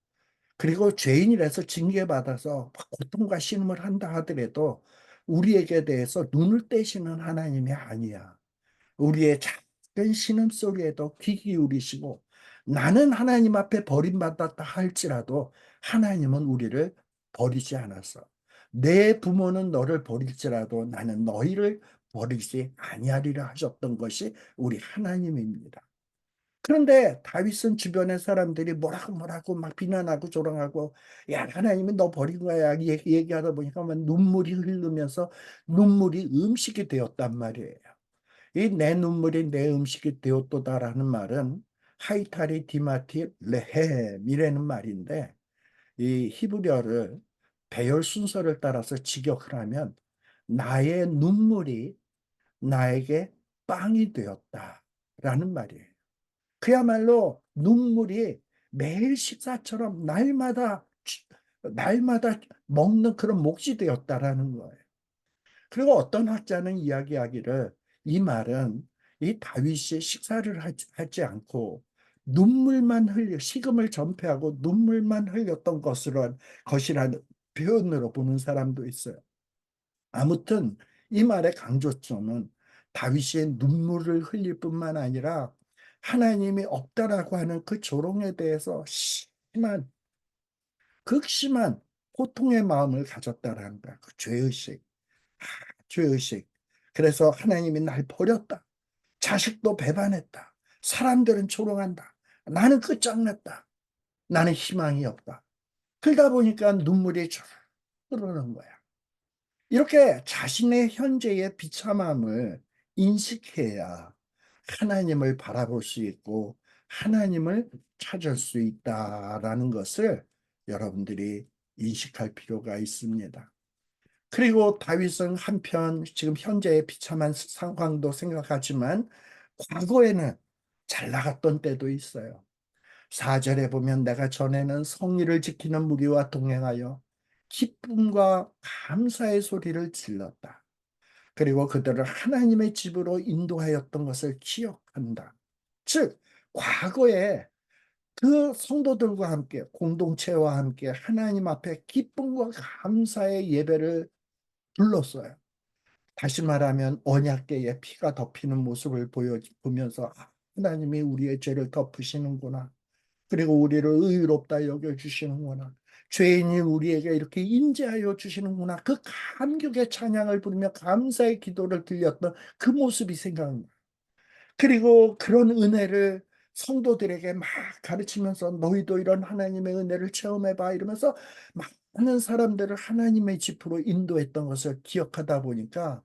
그리고 죄인이라서 징계받아서 고통과 신음을 한다 하더라도 우리에게 대해서 눈을 떼시는 하나님이 아니야. 우리의 작은 신음소리에도 귀 기울이시고 나는 하나님 앞에 버림받았다 할지라도 하나님은 우리를 버리지 않았어. 내 부모는 너를 버릴지라도 나는 너희를 버리지 아니하리라 하셨던 것이 우리 하나님입니다. 그런데 다윗은 주변의 사람들이 뭐라고 뭐라고 막 비난하고 조롱하고 야 하나님이 너 버린 거야 얘기하다 보니까 막 눈물이 흐르면서 눈물이 음식이 되었단 말이에요. 이 내 눈물이 내 음식이 되었도다라는 말은 하이타리 디마티 레헴이라는 말인데 이 히브리어를 배열 순서를 따라서 직역을 하면 나의 눈물이 나에게 빵이 되었다라는 말이에요. 그야말로 눈물이 매일 식사처럼 날마다 먹는 그런 몫이 되었다라는 거예요. 그리고 어떤 학자는 이야기하기를 이 말은 이 다윗이 식사를 하지 않고 눈물만 흘려 식음을 전폐하고 눈물만 흘렸던 것이라는 표현으로 보는 사람도 있어요. 아무튼 이 말의 강조점은 다윗이 눈물을 흘릴 뿐만 아니라 하나님이 없다라고 하는 그 조롱에 대해서 극심한 고통의 마음을 가졌다라는 거야. 그 죄의식. 죄의식. 그래서 하나님이 날 버렸다. 자식도 배반했다. 사람들은 조롱한다. 나는 끝장났다. 나는 희망이 없다. 그러다 보니까 눈물이 쭉 흐르는 거야. 이렇게 자신의 현재의 비참함을 인식해야 하나님을 바라볼 수 있고 하나님을 찾을 수 있다라는 것을 여러분들이 인식할 필요가 있습니다. 그리고 다윗은 한편 지금 현재의 비참한 상황도 생각하지만 과거에는 잘 나갔던 때도 있어요. 4절에 보면 내가 전에는 성의를 지키는 무리와 동행하여 기쁨과 감사의 소리를 질렀다. 그리고 그들을 하나님의 집으로 인도하였던 것을 기억한다. 즉, 과거에 그 성도들과 함께 공동체와 함께 하나님 앞에 기쁨과 감사의 예배를 불렀어요. 다시 말하면 언약궤에 피가 덮이는 모습을 보면서 하나님이 우리의 죄를 덮으시는구나. 그리고 우리를 의롭다 여겨주시는구나. 죄인이 우리에게 이렇게 인재하여 주시는구나. 그 감격의 찬양을 부르며 감사의 기도를 드렸던 그 모습이 생각납니다. 그리고 그런 은혜를 성도들에게 막 가르치면서 너희도 이런 하나님의 은혜를 체험해봐 이러면서 많은 사람들을 하나님의 집으로 인도했던 것을 기억하다 보니까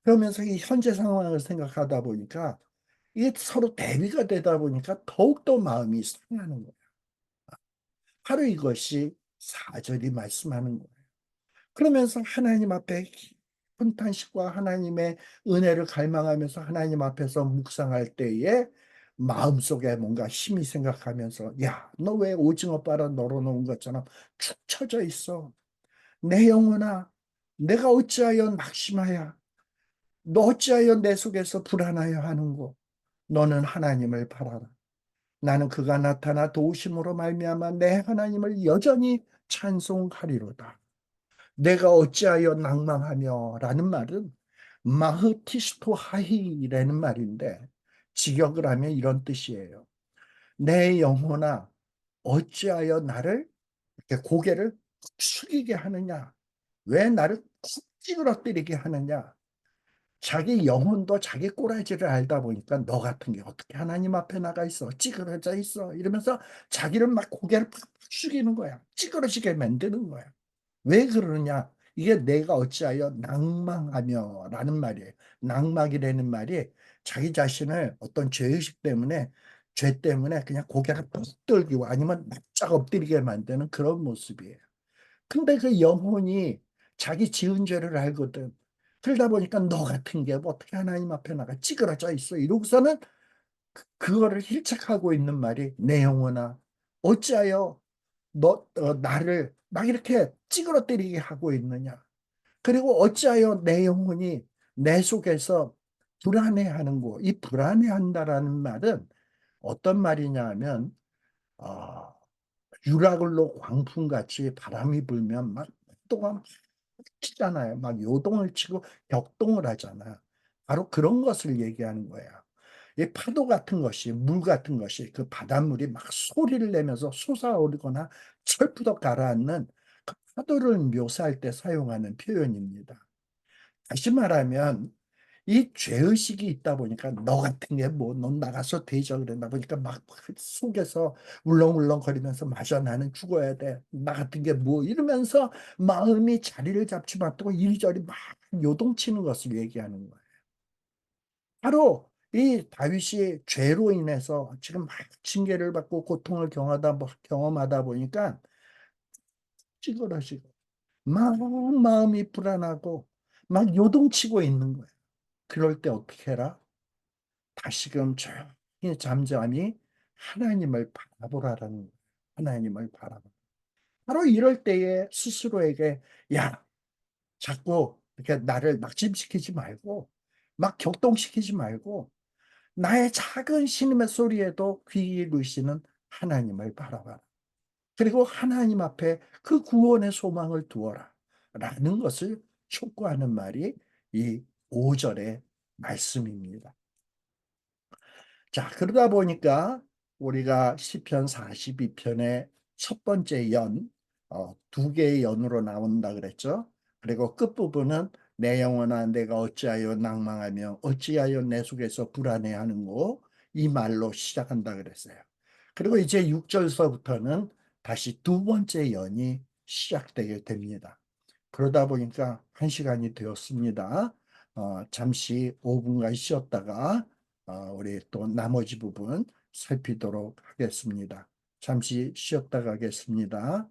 그러면서 이 현재 상황을 생각하다 보니까 이게 서로 대비가 되다 보니까 더욱더 마음이 상하는 거예요. 바로 이것이 4절이 말씀하는 거예요. 그러면서 하나님 앞에 깊은 탄식과 하나님의 은혜를 갈망하면서 하나님 앞에서 묵상할 때에 마음속에 뭔가 힘이 생각하면서 야, 너 왜 오징어 빨아 널어놓은 것처럼 축 처져 있어. 내 영혼아, 내가 어찌하여 낙심하여 너 어찌하여 내 속에서 불안하여 하는고 너는 하나님을 바라라. 나는 그가 나타나 도우심으로 말미암아 내 하나님을 여전히 찬송하리로다. 내가 어찌하여 낭망하며 라는 말은 마흐티스토하히라는 말인데 직역을 하면 이런 뜻이에요. 내 영혼아 어찌하여 나를 이렇게 고개를 숙이게 하느냐? 왜 나를 쿡 찌그러뜨리게 하느냐? 자기 영혼도 자기 꼬라지를 알다 보니까 너 같은 게 어떻게 하나님 앞에 나가 있어? 찌그러져 있어. 이러면서 자기를 막 고개를 팍 숙이는 거야. 찌그러지게 만드는 거야. 왜 그러느냐? 이게 내가 어찌하여 낭망하며 라는 말이에요. 낭망이라는 말이 자기 자신을 어떤 죄의식 때문에 죄 때문에 그냥 고개를 푹 들기고 아니면 납작 엎드리게 만드는 그런 모습이에요. 근데 그 영혼이 자기 지은 죄를 알거든. 그러다 보니까 너 같은 게 뭐 어떻게 하나님 앞에 나가 찌그러져 있어. 이러고서는 그거를 힐책하고 있는 말이 내 영혼아 어찌하여 나를 막 이렇게 찌그러뜨리게 하고 있느냐. 그리고 어찌하여 내 영혼이 내 속에서 불안해하는고. 이 불안해한다라는 말은 어떤 말이냐 하면 어, 유라굴로 광풍같이 바람이 불면 막 파도가 막 치잖아요. 막 요동을 치고 격동을 하잖아. 바로 그런 것을 얘기하는 거야. 이 파도 같은 것이 물 같은 것이 그 바닷물이 막 소리를 내면서 솟아오르거나 철푸덕 가라앉는 그 파도를 묘사할 때 사용하는 표현입니다. 다시 말하면 이 죄의식이 있다 보니까 너 같은 게 뭐 넌 나가서 되죠 그러다 보니까 막그 속에서 울렁울렁거리면서 맞아 나는 죽어야 돼 나 같은 게 뭐 이러면서 마음이 자리를 잡지 못하고 이리저리 막 요동치는 것을 얘기하는 거예요. 바로 이 다윗이 죄로 인해서 지금 막 징계를 받고 고통을 경험하다 보니까 찌그러지고 막 마음이 불안하고 막 요동치고 있는 거예요. 그럴 때 어떻게 해라? 다시금 조용히 잠잠히 하나님을 바라보라라는 거예요. 하나님을 바라보. 바로 이럴 때에 스스로에게 야, 자꾸 이렇게 나를 낙심시키지 말고 막 격동시키지 말고 나의 작은 신음의 소리에도 귀 기울이시는 하나님을 바라봐라. 그리고 하나님 앞에 그 구원의 소망을 두어라. 라는 것을 촉구하는 말이 이 5절의 말씀입니다. 자, 그러다 보니까 우리가 시편 42편의 첫 번째 연, 두 개의 연으로 나온다 그랬죠. 그리고 끝부분은 내 영혼아 내가 어찌하여 낭망하며 어찌하여 내 속에서 불안해하는고 이 말로 시작한다 그랬어요. 그리고 이제 6절서부터는 다시 두 번째 연이 시작되게 됩니다. 그러다 보니까 1시간이 되었습니다. 잠시 5분간 쉬었다가 우리 또 나머지 부분 살피도록 하겠습니다. 잠시 쉬었다 가겠습니다.